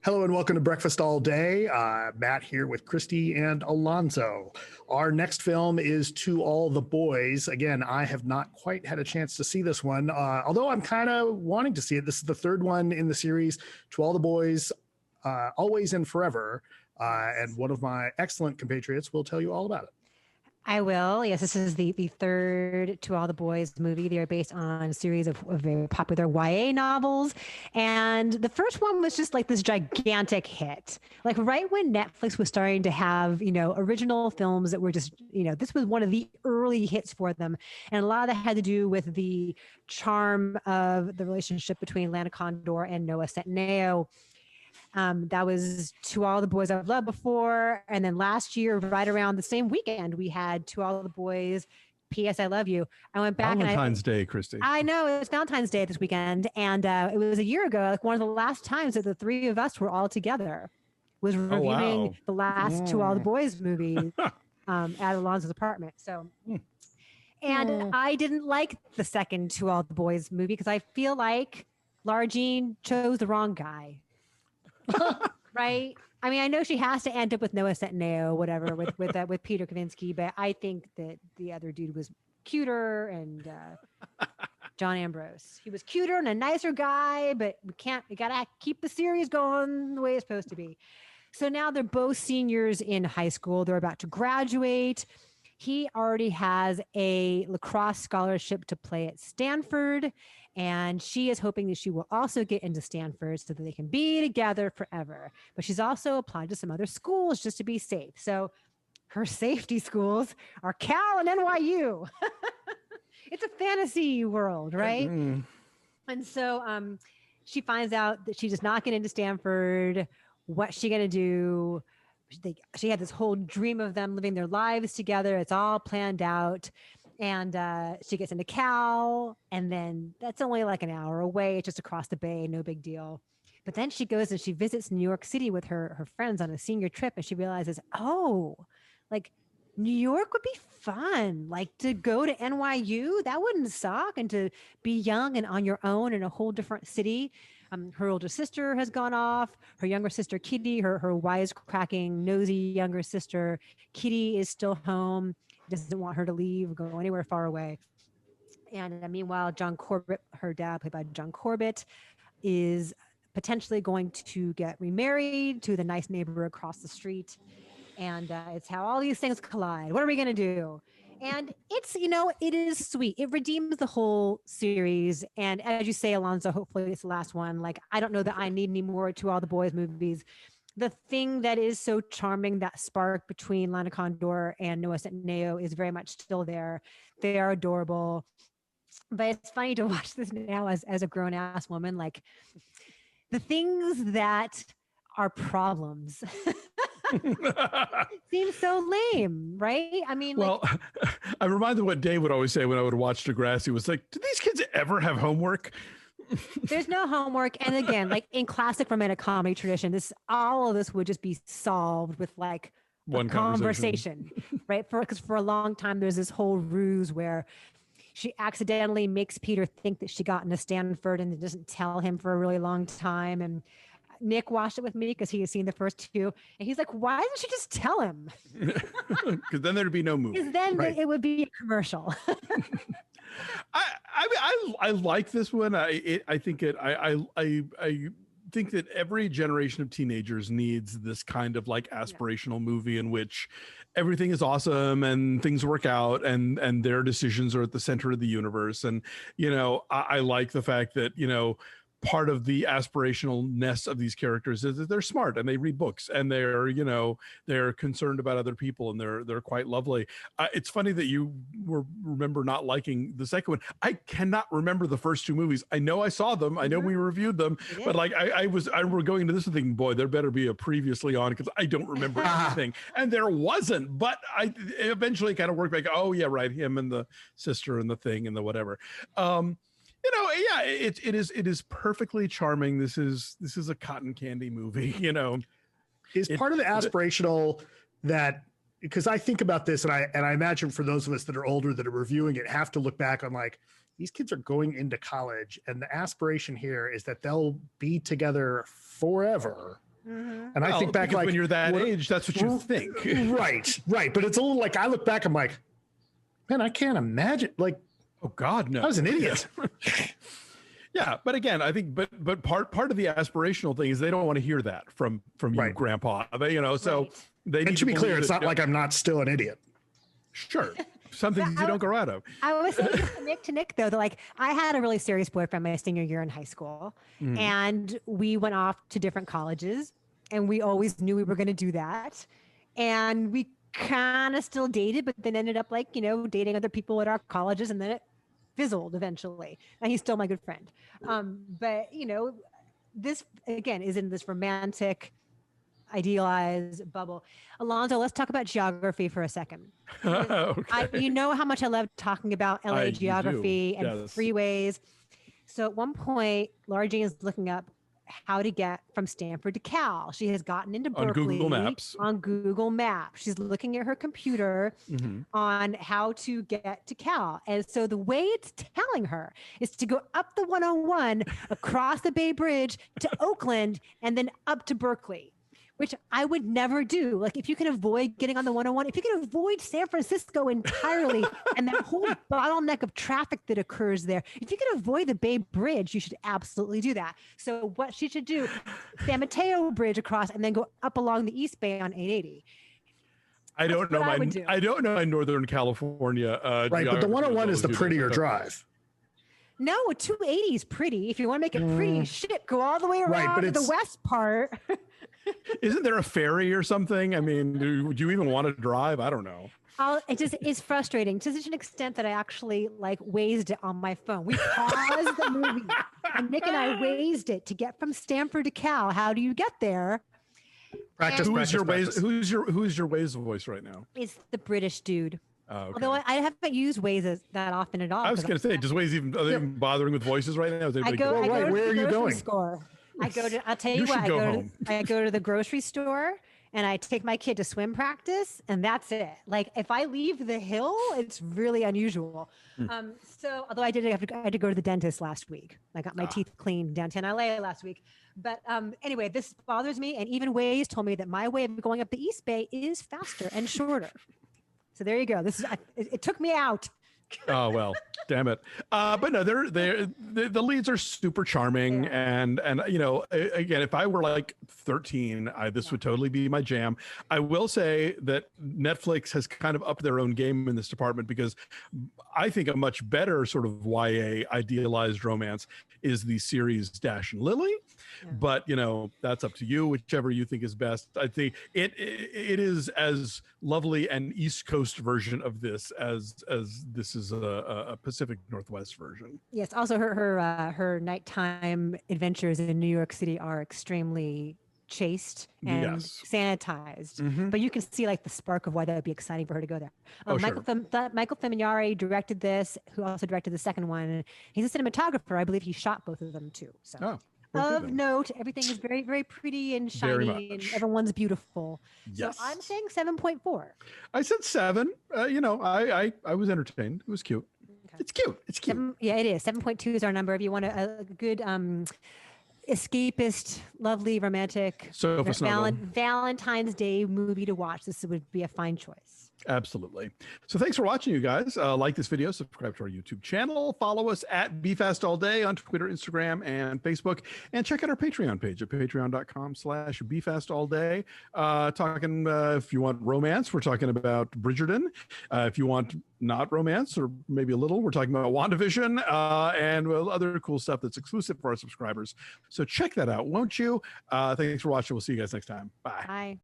Hello and welcome to Breakfast All Day. Matt here with Christy and Alonso. Our next film is To All the Boys. Again, I have not quite had a chance to see this one, although I'm kind of wanting to see it. This is the third one in the series, To All the Boys, Always and Forever. And one of my excellent compatriots will tell you all about it. I will. Yes, this is the third To All the Boys movie. They are based on a series of very popular YA novels. And the first one was just like this gigantic hit. Like right when Netflix was starting to have, original films that were just, this was one of the early hits for them. And a lot of that had to do with the charm of the relationship between Lana Condor and Noah Centineo. That was To All the Boys I've Loved Before. And then last year, right around the same weekend, we had To All the Boys, P.S. I Love You. I went back Valentine's Day, Christy. I know, it was Valentine's Day this weekend. And it was a year ago, like one of the last times that the three of us were all together, was reviewing the last To All the Boys movie at Alonso's apartment. So, and I didn't like the second To All the Boys movie because I feel like Lara Jean chose the wrong guy. Right? I mean, I know she has to end up with Noah Centineo, whatever, with Peter Kavinsky, but I think that the other dude was cuter, and John Ambrose. He was cuter and a nicer guy, but we gotta keep the series going the way it's supposed to be. So now they're both seniors in high school. They're about to graduate. He already has a lacrosse scholarship to play at Stanford. And she is hoping that she will also get into Stanford so that they can be together forever. But she's also applied to some other schools just to be safe. So her safety schools are Cal and NYU. It's a fantasy world, right? And so she finds out that she's just not getting into Stanford. What's she going to do? She had this whole dream of them living their lives together. It's all planned out. And she gets into Cal, and then that's only like an hour away. It's just across the bay, no big deal. But then she goes and she visits New York City with her friends on a senior trip, and she realizes, like New York would be fun. Like to go to NYU, that wouldn't suck. And to be young and on your own in a whole different city. Her older sister has gone off. Her younger sister, Kitty, her wisecracking, nosy younger sister, Kitty, is still home. Doesn't want her to leave or go anywhere far away. And meanwhile, John Corbett, her dad, played by John Corbett, is potentially going to get remarried to the nice neighbor across the street. And it's how all these things collide. What are we going to do? And it's, it is sweet. It redeems the whole series. And as you say, Alonso, hopefully it's the last one. Like, I don't know that I need any more To All the Boys movies. The thing that is so charming, that spark between Lana Condor and Noah Centineo, is very much still there. They are adorable. But it's funny to watch this now as a grown-ass woman. Like, the things that are problems seem so lame, right? I mean, well, I'm reminded of what Dave would always say when I would watch Degrassi. He was like, do these kids ever have homework? There's no homework. And again, like in classic romantic comedy tradition, all of this would just be solved with like one conversation, right? Because for a long time, there's this whole ruse where she accidentally makes Peter think that she got into Stanford and doesn't tell him for a really long time. And Nick watched it with me because he had seen the first two. And he's like, why doesn't she just tell him? Because then there'd be no movie. Because then it would be a commercial. I like this one. I think that every generation of teenagers needs this kind of like aspirational movie in which everything is awesome and things work out and their decisions are at the center of the universe. And, I like the fact that, part of the aspirationalness of these characters is that they're smart and they read books and they're concerned about other people and they're quite lovely. It's funny that you remember not liking the second one. I cannot remember the first two movies. I know I saw them. I know we reviewed them, but like I remember going into this and thinking, boy, there better be a previously on because I don't remember anything. And there wasn't, but I eventually kind of worked back. Oh yeah, right. Him and the sister and the thing and the whatever. It is perfectly charming. This is a cotton candy movie, Is part of the aspirational that, because I think about this and I imagine for those of us that are older that are reviewing it have to look back on like, these kids are going into college and the aspiration here is that they'll be together forever. And I think back, like, when you're that age, that's what you think. Right. But it's a little like, I look back, I'm like, man, I can't imagine. Like, oh God, no. I was an idiot. Yeah, but again, I think, but part of the aspirational thing is they don't want to hear that from you, Grandpa. So they. And to be clear, it's not like I'm not still an idiot. Sure, some things you don't grow out of. I was saying to Nick though, that like I had a really serious boyfriend my senior year in high school, and we went off to different colleges, and we always knew we were going to do that, and we kind of still dated, but then ended up like dating other people at our colleges, and then it fizzled eventually, and he's still my good friend. But this again is in this romantic, idealized bubble. Alonso, let's talk about geography for a second. Okay. You know how much I love talking about LA geography and freeways. So at one point, Laura Jane is looking up how to get from Stanford to Cal. She has gotten into Berkeley on Google Maps. She's looking at her computer on how to get to Cal. And so the way it's telling her is to go up the 101, across the Bay Bridge to Oakland, and then up to Berkeley, which I would never do. Like, if you can avoid getting on the 101, if you can avoid San Francisco entirely and that whole bottleneck of traffic that occurs there, if you can avoid the Bay Bridge, you should absolutely do that. So what she should do, San Mateo Bridge across and then go up along the East Bay on 880. I don't know my Northern California. Right, but the 101 is the prettier drive. No, 280 is pretty. If you want to make it pretty, go all the way around to the west part. Isn't there a ferry or something? I mean, do you even want to drive? I don't know. It's frustrating to such an extent that I actually Wazed it on my phone. We paused the movie and Nick and I Wazed it to get from Stanford to Cal. How do you get there? Who's your Waze voice right now? It's the British dude. Oh, okay. Although I haven't used Waze that often at all. I was going to say, does Waze are they even bothering with voices right now? Where are you going? I'll tell you what, I go to the grocery store and I take my kid to swim practice, and that's it. Like, if I leave the hill, it's really unusual. So although I had to go to the dentist last week. I got my teeth cleaned downtown LA last week. But anyway, this bothers me. And even Waze told me that my way of going up the East Bay is faster and shorter. So there you go. It took me out. Oh, well, damn it. But no, the leads are super charming. And again, if I were like 13, this would totally be my jam. I will say that Netflix has kind of upped their own game in this department, because I think a much better sort of YA idealized romance is the series Dash and Lily. Yeah. But that's up to you, whichever you think is best. I think it is as lovely an East Coast version of this as this is a Pacific Northwest version. Yes. Also, her nighttime adventures in New York City are extremely chaste and sanitized, but you can see like the spark of why that would be exciting for her to go there. Michael Fimognari directed this, who also directed the second one. He's a cinematographer. I believe he shot both of them too. So. Of note, everything is very, very pretty and shiny, and everyone's beautiful. Yes. So I'm saying 7.4. I said 7. I was entertained. It was cute. Okay. It's cute. It's cute. It is. 7.2 is our number. If you want a good escapist, lovely, romantic Valentine's Day movie to watch, this would be a fine choice. Absolutely. So thanks for watching, you guys. Like this video, subscribe to our YouTube channel, follow us at BeFastAllDay on Twitter, Instagram, and Facebook, and check out our Patreon page at patreon.com/BeFastAllDay. Talking, if you want romance, we're talking about Bridgerton. If you want not romance, or maybe a little, we're talking about WandaVision and other cool stuff that's exclusive for our subscribers. So check that out, won't you? Thanks for watching. We'll see you guys next time. Bye. Bye.